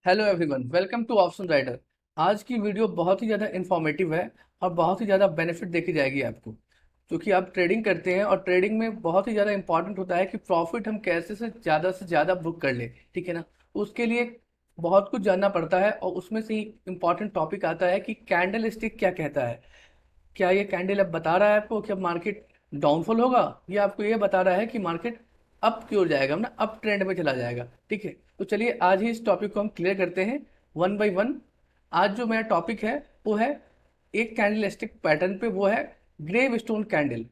Hello everyone, welcome to option rider. आज की video बहुत ही ज़्यादा इन्फॉर्मेटिव है और बहुत ही ज़्यादा बेनिफिट देखी जाएगी आपको, क्योंकि आप ट्रेडिंग करते हैं और ट्रेडिंग में बहुत ही ज़्यादा इंपॉर्टेंट होता है कि प्रॉफिट हम कैसे से ज़्यादा बुक कर ले। ठीक है ना। उसके लिए बहुत कुछ जानना पड़ता है और उसमें से ही इम्पॉर्टेंट टॉपिक आता है कि कैंडल स्टिक क्या कहता है। क्या ये कैंडल अब बता रहा है आपको कि अब मार्केट डाउनफॉल होगा, या आपको ये बता रहा है कि मार्केट अप की ओर जाएगा, ना अप ट्रेंड में चला जाएगा। ठीक है, तो चलिए आज ही इस टॉपिक को हम क्लियर करते हैं वन बाय वन। आज जो मेरा टॉपिक है वो है एक कैंडल स्टिक पैटर्न पे, वो है ग्रेव स्टोन कैंडल।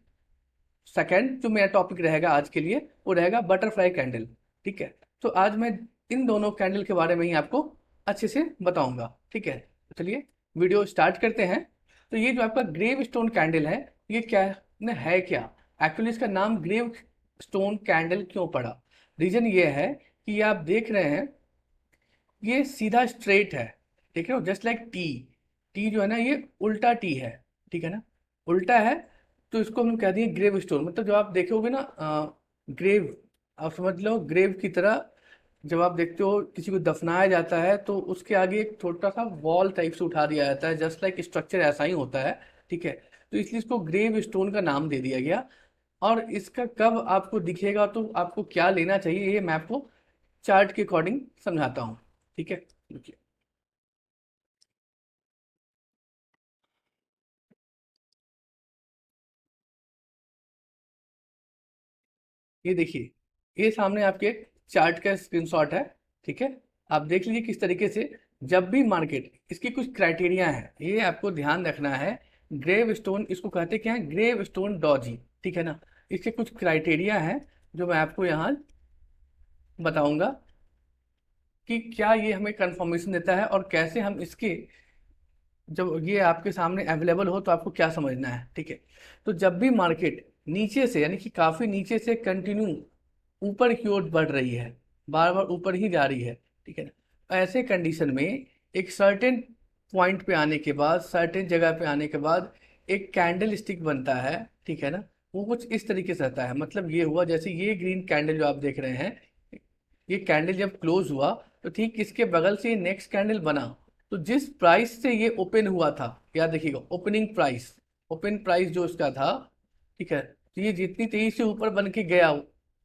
सेकंड जो मेरा टॉपिक रहेगा आज के लिए वो रहेगा बटरफ्लाई कैंडल। ठीक है, तो आज मैं इन दोनों कैंडल के बारे में ही आपको अच्छे से बताऊंगा। ठीक है, तो चलिए वीडियो स्टार्ट करते हैं। तो ये जो आपका ग्रेव स्टोन कैंडल है, ये क्या है क्या? एक्चुअली इसका नाम ग्रेव स्टोन कैंडल क्यों पड़ा? रीजन ये है कि ये आप देख रहे हैं, ये सीधा स्ट्रेट है। देख रहे हो, जस्ट लाइक टी। टी जो है ना, ये उल्टा टी है। ठीक है ना, उल्टा है। तो इसको हम कह दिए ग्रेव स्टोन। मतलब जब आप देखोगे ना, ग्रेव, आप समझ लो ग्रेव की तरह। जब आप देखते हो किसी को दफनाया जाता है तो उसके आगे एक छोटा सा वॉल टाइप से उठा दिया जाता है, जस्ट लाइक स्ट्रक्चर ऐसा ही होता है। ठीक है, तो इसलिए इसको ग्रेव स्टोन का नाम दे दिया गया। और इसका कब आपको दिखेगा, तो आपको क्या लेना चाहिए, ये मैं आपको चार्ट के अकॉर्डिंग समझाता हूँ। ठीक है, देखिए। ये देखिए, ये सामने आपके एक चार्ट का स्क्रीनशॉट है। ठीक है, आप देख लीजिए किस तरीके से जब भी मार्केट, इसकी कुछ क्राइटेरिया है, ये आपको ध्यान रखना है। ग्रेव स्टोन इसको कहते क्या है? Gravestone doji. ठीक है ना, इसके कुछ क्राइटेरिया है जो मैं आपको यहाँ बताऊंगा कि क्या ये हमें कंफर्मेशन देता है और कैसे हम इसके, जब ये आपके सामने अवेलेबल हो तो आपको क्या समझना है। ठीक है, तो जब भी मार्केट नीचे से, यानी कि काफी नीचे से कंटिन्यू ऊपर की ओर बढ़ रही है, बार बार ऊपर ही जा रही है। ठीक है ना, ऐसे कंडीशन में एक सर्टेन पॉइंट पे आने के बाद, सर्टेन जगह पे आने के बाद एक कैंडल स्टिक बनता है। ठीक है ना, वो कुछ इस तरीके से आता है। मतलब ये हुआ, जैसे ये ग्रीन कैंडल जो आप देख रहे हैं, ये कैंडल जब क्लोज हुआ तो ठीक इसके बगल से नेक्स्ट कैंडल बना। तो जिस प्राइस से ये ओपन हुआ था, याद रखिएगा, ओपनिंग प्राइस, ओपन प्राइस जो इसका था। ठीक है, तो ये जितनी तेजी से ऊपर बन के गया,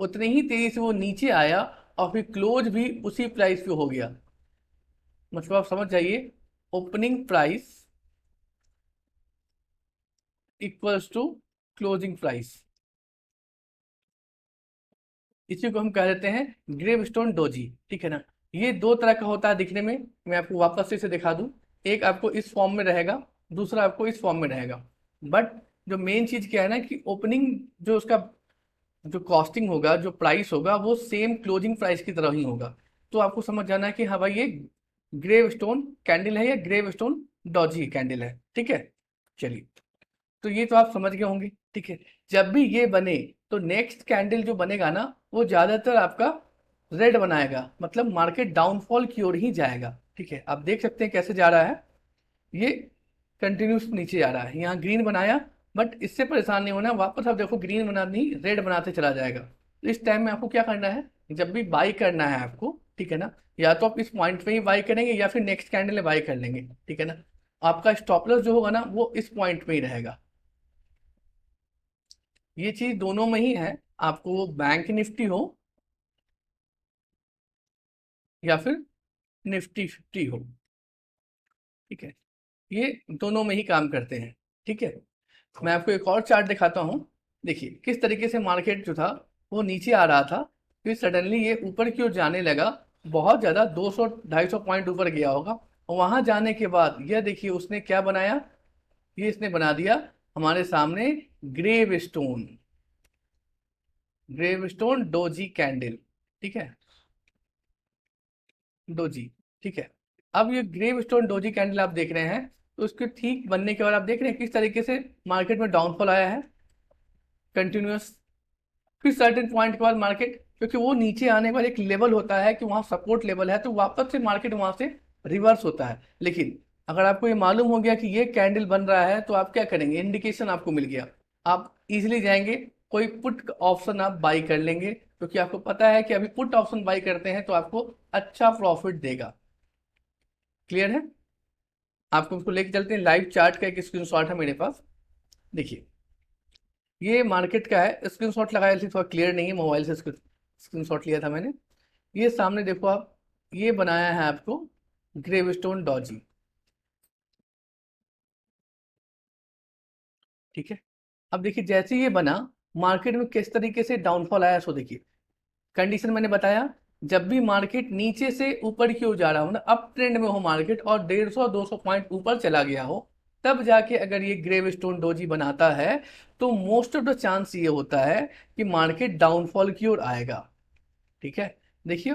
उतनी ही तेजी से वो नीचे आया और फिर क्लोज भी उसी प्राइस पे हो गया। मतलब आप समझ जाइए, opening price equals to closing price. इसी को हम कह देते हैं ग्रेव स्टोन डोजी। ठीक है ना, ये दो तरह का होता है दिखने में। मैं आपको वापस से इसे दिखा दूं। एक आपको इस फॉर्म में रहेगा, दूसरा आपको इस फॉर्म में रहेगा। बट जो मेन चीज क्या है ना, कि ओपनिंग, जो उसका जो कॉस्टिंग होगा, जो प्राइस होगा, वो सेम क्लोजिंग प्राइस की तरह ही होगा। तो आपको समझ जाना है कि हाँ भाई, ये ग्रेव स्टोन कैंडल है या ग्रेव स्टोन डॉजी कैंडल है। ठीक है, चलिए, तो ये तो आप समझ गए होंगे। ठीक है, जब भी ये बने तो नेक्स्ट कैंडल जो बनेगा ना, वो ज्यादातर आपका रेड बनाएगा, मतलब मार्केट डाउनफॉल की ओर ही जाएगा। ठीक है, आप देख सकते हैं कैसे जा रहा है। ये कंटिन्यूस नीचे जा रहा है, यहाँ ग्रीन बनाया, बट इससे परेशान नहीं होना, वापस आप देखो ग्रीन बना नहीं, रेड बनाते चला जाएगा। तो इस टाइम में आपको क्या करना है, जब भी बाई करना है आपको, ठीक है ना, या तो आप इस पॉइंट पे ही बाई करेंगे या फिर नेक्स्ट कैंडल में बाई कर लेंगे। ठीक है ना, आपका स्टॉप लॉस जो होगा ना, वो इस पॉइंट पे ही रहेगा। ये चीज दोनों में ही है, आपको बैंक निफ्टी हो या फिर निफ्टी 50 हो। ठीक है, ये दोनों में ही काम करते हैं। ठीक है, मैं आपको एक और चार्ट दिखाता हूँ। देखिए किस तरीके से मार्केट जो था वो नीचे आ रहा था, फिर सडनली ये ऊपर की ओर जाने लगा। बहुत ज़्यादा 200 250 पॉइंट ऊपर गया होगा, और वहां जाने के बाद यह देखिए उसने क्या बनाया, ये इसने बना दिया हमारे सामने gravestone, gravestone doji candle. ठीक है, डोजी। ठीक है, अब ये ग्रेव स्टोन डोजी कैंडल आप देख रहे हैं, तो उसके ठीक बनने के बाद आप देख रहे हैं किस तरीके से मार्केट में डाउनफॉल आया है, कंटिन्यूअस। फिर सर्टेन पॉइंट के बाद मार्केट, क्योंकि वो नीचे आने के बाद एक लेवल होता है कि वहां सपोर्ट लेवल है, तो वापस से मार्केट वहां से रिवर्स होता है। लेकिन अगर आपको ये मालूम हो गया कि ये कैंडल बन रहा है, तो आप क्या करेंगे, इंडिकेशन आपको मिल गया, आप इजिली जाएंगे, कोई पुट ऑप्शन आप बाई कर लेंगे, क्योंकि आपको पता है कि अभी पुट ऑप्शन बाई करते हैं तो आपको अच्छा प्रॉफिट देगा। क्लियर है? आपको उसको लेके चलते हैं, लाइव चार्ट का एक स्क्रीनशॉट है मेरे पास। देखिए ये मार्केट का है, स्क्रीनशॉट लगाया इसलिए थोड़ा क्लियर नहीं है, मोबाइल से स्क्रीनशॉट लिया था मैंने। ये सामने देखो आप, ये बनाया है आपको ग्रेवस्टोन डॉजी, ठीक है। अब देखिए जैसे ये बना, मार्केट में किस तरीके से डाउनफॉल आया, सो देखिए कंडीशन मैंने बताया, जब भी मार्केट नीचे से ऊपर की ओर जा रहा हो, मतलब अप ट्रेंड में हो मार्केट और 150-200 पॉइंट ऊपर चला गया हो, तब जाके अगर ये ग्रेव स्टोन डोजी बनाता है, तो मोस्ट ऑफ द चांस ये होता है कि मार्केट डाउनफॉल की ओर आएगा, ठीक है। देखिए,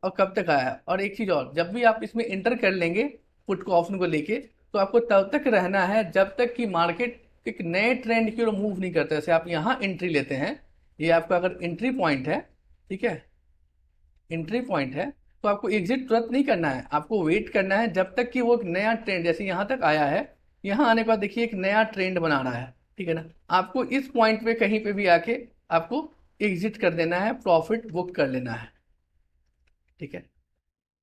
और कब तक आया, और एक चीज और, जब भी आप इसमें इंटर कर लेंगे पुट को ऑप्शन को लेके, तो आपको तब तक रहना है जब तक कि मार्केट एक नए ट्रेंड की ओर मूव नहीं करता। जैसे आप यहाँ एंट्री लेते हैं, ये आपका अगर एंट्री पॉइंट है, ठीक है, एंट्री पॉइंट है, तो आपको एग्जिट तुरंत नहीं करना है, आपको वेट करना है जब तक कि वो एक नया ट्रेंड, जैसे यहाँ तक आया है, यहाँ आने के बाद देखिए एक नया ट्रेंड बना रहा है, ठीक है ना। आपको इस पॉइंट पे कहीं पे भी आके आपको एग्जिट कर देना है, प्रॉफिट बुक कर लेना है, ठीक है।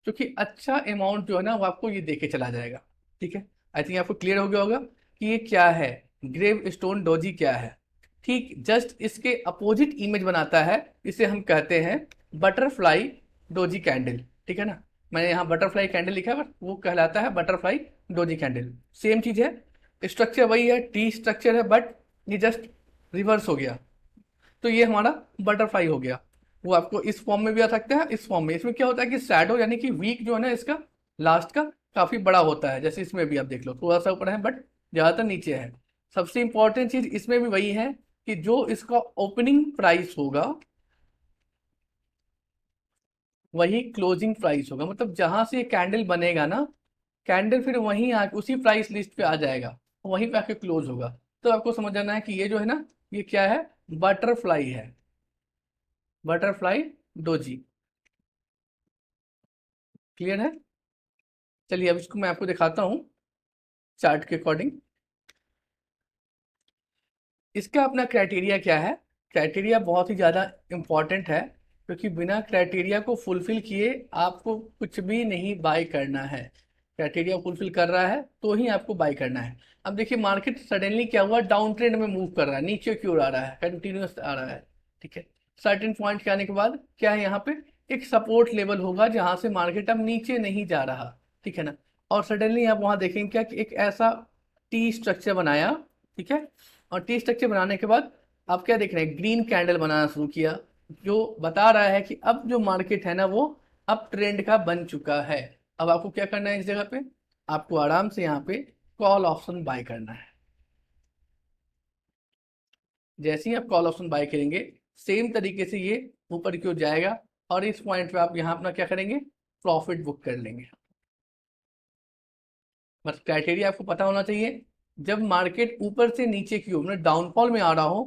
क्योंकि अच्छा अमाउंट जो है ना वो आपको ये देके चला जाएगा, ठीक है। आई थिंक आपको क्लियर हो गया होगा कि ये क्या है, ग्रेव स्टोन डोजी क्या है। ठीक जस्ट इसके अपोजिट इमेज बनाता है, इसे हम कहते हैं बटरफ्लाई डोजी कैंडल, ठीक है ना। मैंने यहाँ बटरफ्लाई कैंडल लिखा है, बट वो कहलाता है बटरफ्लाई डोजी कैंडल। सेम चीज है, स्ट्रक्चर वही है, टी स्ट्रक्चर है, बट ये जस्ट रिवर्स हो गया, तो ये हमारा बटरफ्लाई हो गया। वो आपको इस फॉर्म में भी आ सकता है, इस फॉर्म में। इसमें क्या होता है कि शैडो यानी कि वीक जो है ना इसका लास्ट का काफी बड़ा होता है, जैसे इसमें भी आप देख लो थोड़ा सा ऊपर है बट ज्यादातर नीचे है। सबसे इंपॉर्टेंट चीज इसमें भी वही है कि जो इसका ओपनिंग प्राइस होगा वही क्लोजिंग प्राइस होगा, मतलब जहां से ये कैंडल बनेगा ना, कैंडल फिर वहीं आके उसी प्राइस लिस्ट पे आ जाएगा, वहीं पे आके क्लोज होगा। तो आपको समझ जाना है कि ये जो है ना, ये क्या है, बटरफ्लाई है, बटरफ्लाई डोजी। क्लियर है? चलिए अब इसको मैं आपको दिखाता हूँ चार्ट के अकॉर्डिंग। इसका अपना क्राइटेरिया क्या है, क्राइटेरिया बहुत ही ज़्यादा इम्पॉर्टेंट है, क्योंकि बिना क्राइटेरिया को फुलफिल किए आपको कुछ भी नहीं बाय करना है। क्राइटेरिया फुलफिल कर रहा है तो ही आपको बाय करना है। अब देखिए मार्केट सडनली क्या हुआ, डाउन ट्रेंड में मूव कर रहा है, नीचे की ओर आ रहा है, कंटिन्यूस आ रहा है, ठीक है। सर्टेन पॉइंट के आने के बाद क्या है, यहाँ पे एक सपोर्ट लेवल होगा जहां से मार्केट अब नीचे नहीं जा रहा, ठीक है ना। और सडनली आप वहां देखेंगे क्या कि एक ऐसा टी स्ट्रक्चर बनाया, ठीक है। और टी स्ट्रक्चर बनाने के बाद आप क्या देख रहे हैं, ग्रीन कैंडल बनाना शुरू किया, जो बता रहा है कि अब जो मार्केट है ना वो अप ट्रेंड का बन चुका है। अब आपको क्या करना है, इस जगह पे आपको आराम से यहाँ पे कॉल ऑप्शन बाय करना है। जैसे ही आप कॉल ऑप्शन बाय करेंगे, सेम तरीके से ये ऊपर की ओर जाएगा, और इस पॉइंट पे आप यहाँ अपना क्या करेंगे, प्रॉफिट बुक कर लेंगे। बस क्राइटेरिया आपको पता होना चाहिए, जब मार्केट ऊपर से नीचे की ओर मतलब डाउनफॉल में आ रहा हो,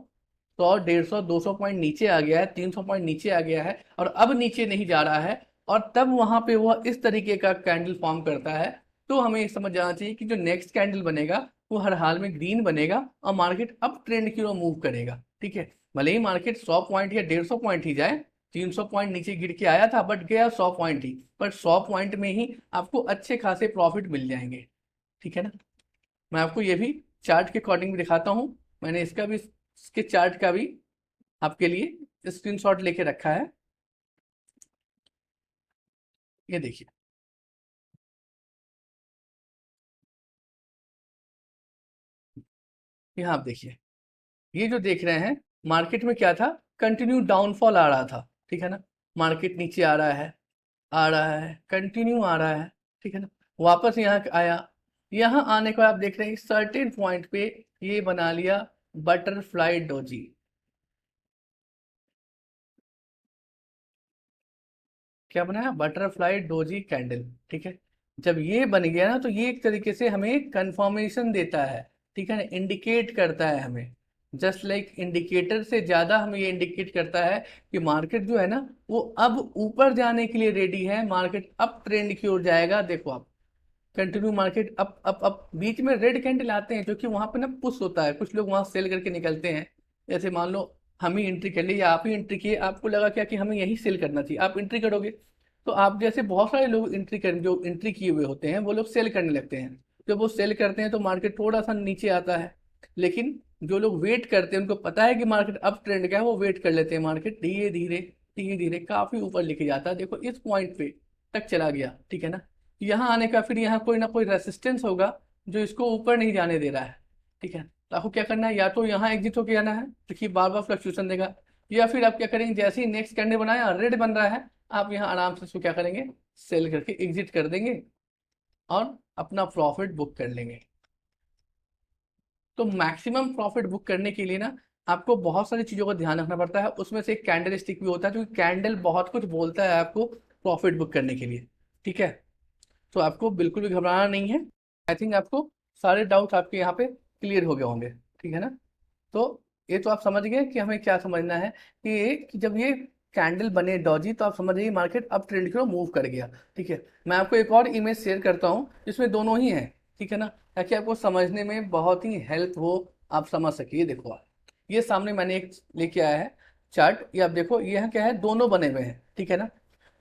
100, 150, 200 पॉइंट नीचे आ गया है, 300 पॉइंट नीचे आ गया है और अब नीचे नहीं जा रहा है, और तब वहां पे वह इस तरीके का कैंडल फॉर्म करता है, तो हमें ये समझ जाना चाहिए कि जो नेक्स्ट कैंडल बनेगा वो हर हाल में ग्रीन बनेगा और मार्केट अप ट्रेंड की ओर मूव करेगा, ठीक है। भले ही मार्केट 100 पॉइंट या 150 पॉइंट ही जाए, 300 पॉइंट नीचे गिर के आया था बट गया 100 पॉइंट ही, पर 100 पॉइंट में ही आपको अच्छे खासे प्रॉफिट मिल जाएंगे, ठीक है ना। मैं आपको ये भी चार्ट के अकॉर्डिंग भी दिखाता हूँ, मैंने इसका भी, इसके चार्ट का भी आपके लिए स्क्रीनशॉट लेके रखा है। ये देखिए, यहाँ आप देखिए, ये जो देख रहे हैं मार्केट में क्या था, कंटिन्यू डाउनफॉल आ रहा था, ठीक है ना। मार्केट नीचे आ रहा है, आ रहा है, कंटिन्यू आ रहा है, ठीक है ना। वापस यहाँ आया, यहाँ आने के बाद आप देख रहे हैं सर्टेन पॉइंट पे ये बना लिया बटरफ्लाई डोजी। क्या बनाया, बटरफ्लाई डोजी कैंडल, ठीक है। जब ये बन गया ना, तो ये एक तरीके से हमें कंफर्मेशन देता है, ठीक है ना, इंडिकेट करता है हमें, जस्ट लाइक इंडिकेटर से ज्यादा हमें ये इंडिकेट करता है कि मार्केट जो है ना वो अब ऊपर जाने के लिए रेडी है, मार्केट अप ट्रेंड की ओर जाएगा। देखो आप, continue market up up up, बीच में रेड कैंडल आते हैं जो कि वहां पे ना पुश होता है, कुछ लोग वहां सेल करके निकलते हैं। जैसे मान लो हम ही एंट्री कर लिए या आप ही एंट्री किए, आपको लगा क्या कि हमें यही सेल करना चाहिए, आप एंट्री करोगे, तो आप जैसे बहुत सारे लोग जो एंट्री किए हुए होते हैं वो लोग सेल करने लगते हैं। जब वो सेल करते हैं तो मार्केट थोड़ा सा नीचे आता है, लेकिन जो लोग वेट करते हैं उनको पता है कि मार्केट अप ट्रेंड का है, वो वेट कर लेते हैं, मार्केट धीरे धीरे धीरे धीरे काफी ऊपर लेके जाता है। देखो इस पॉइंट पे तक चला गया, ठीक है ना। यहाँ आने का फिर यहाँ कोई ना कोई रेसिस्टेंस होगा जो इसको ऊपर नहीं जाने दे रहा है, ठीक है। तो आपको क्या करना है, या तो यहाँ एग्जिट होके आना है, देखिए बार बार फ्लक्चुएशन देगा, या फिर आप क्या करेंगे, जैसे ही नेक्स्ट कैंडल बनाया रेड बन रहा है, आप यहाँ आराम से इसको क्या करेंगे, सेल करके एग्जिट कर देंगे और अपना प्रॉफिट बुक कर लेंगे। तो मैक्सिमम प्रॉफिट बुक करने के लिए ना आपको बहुत सारी चीज़ों का ध्यान रखना पड़ता है। उसमें से एक कैंडल स्टिक भी होता है, क्योंकि कैंडल बहुत कुछ बोलता है आपको प्रॉफिट बुक करने के लिए, ठीक है। तो आपको बिल्कुल भी घबराना नहीं है। आई थिंक आपको सारे डाउट्स आपके यहाँ पे क्लियर हो गए होंगे, ठीक है ना। तो ये तो आप समझ गए कि हमें क्या समझना है कि जब ये कैंडल बने डॉजी तो आप समझ जाइए मार्केट अब ट्रेंड की ओर मूव कर गया, ठीक है। मैं आपको एक और इमेज शेयर करता हूँ जिसमें दोनों ही हैं, ठीक है ना, ताकि आपको समझने में बहुत ही हेल्प हो, आप समझ सकिए। देखो आप, ये सामने मैंने एक लेके आया है चार्ट, ये आप देखो, ये है क्या है, दोनों बने हुए हैं, ठीक है ना।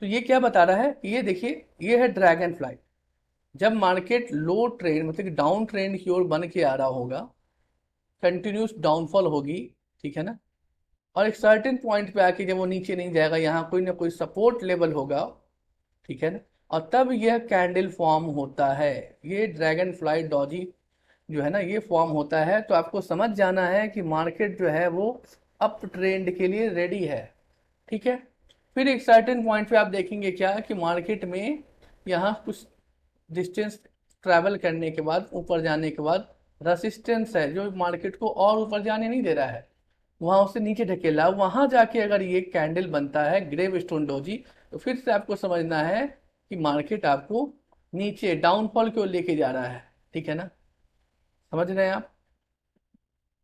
तो ये क्या बता रहा है, ये देखिए, ये है ड्रैगन फ्लाई। जब मार्केट लो ट्रेंड मतलब कि डाउन ट्रेंड की ओर बन के आ रहा होगा, कंटिन्यूस डाउनफॉल होगी, ठीक है ना, और एक सर्टेन पॉइंट पे आके जब वो नीचे नहीं जाएगा, यहाँ कोई ना कोई सपोर्ट लेवल होगा, ठीक है ना, और तब यह कैंडल फॉर्म होता है। ये ड्रैगन फ्लाई डॉजी जो है ना, ये फॉर्म होता है। तो आपको समझ जाना है कि मार्केट जो है वो अप ट्रेंड के लिए रेडी है, ठीक है। फिर एक सर्टेन पॉइंट पे आप देखेंगे क्या कि मार्केट में यहाँ कुछ डिस्टेंस ट्रैवल करने के बाद, ऊपर जाने के बाद रेसिस्टेंस है जो मार्केट को और ऊपर जाने नहीं दे रहा है, वहां उसे नीचे ढकेला। वहां जाके अगर ये कैंडल बनता है ग्रेव स्टोन डोजी, तो फिर से आपको समझना है कि मार्केट आपको नीचे डाउनफॉल की ओर लेके जा रहा है, ठीक है ना। समझ रहे हैं आप,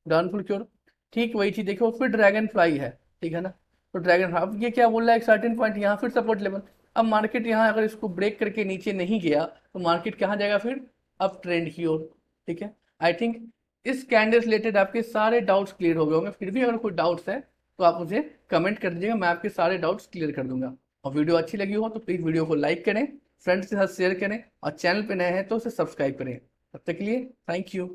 डाउनफॉल की ओर। ठीक वही चीज देखो, फिर ड्रैगन फ्लाई है, ठीक है ना। तो ड्रैगन फ्लाई, अब ये क्या बोल रहा है, एक सर्टेन पॉइंट यहाँ फिर सपोर्ट लेवल। अब मार्केट यहाँ अगर इसको ब्रेक करके नीचे नहीं गया तो मार्केट कहाँ जाएगा, फिर अप ट्रेंड की ओर, ठीक है। आई थिंक इस कैंडल रिलेटेड आपके सारे डाउट्स क्लियर हो गए होंगे। फिर भी अगर कोई डाउट्स है तो आप मुझे कमेंट कर दीजिएगा, मैं आपके सारे डाउट्स क्लियर कर दूंगा। और वीडियो अच्छी लगी हो तो प्लीज़ वीडियो को लाइक करें, फ्रेंड्स के साथ शेयर करें, और चैनल पे नए हैं तो उसे सब्सक्राइब करें। तब तक के लिए थैंक यू।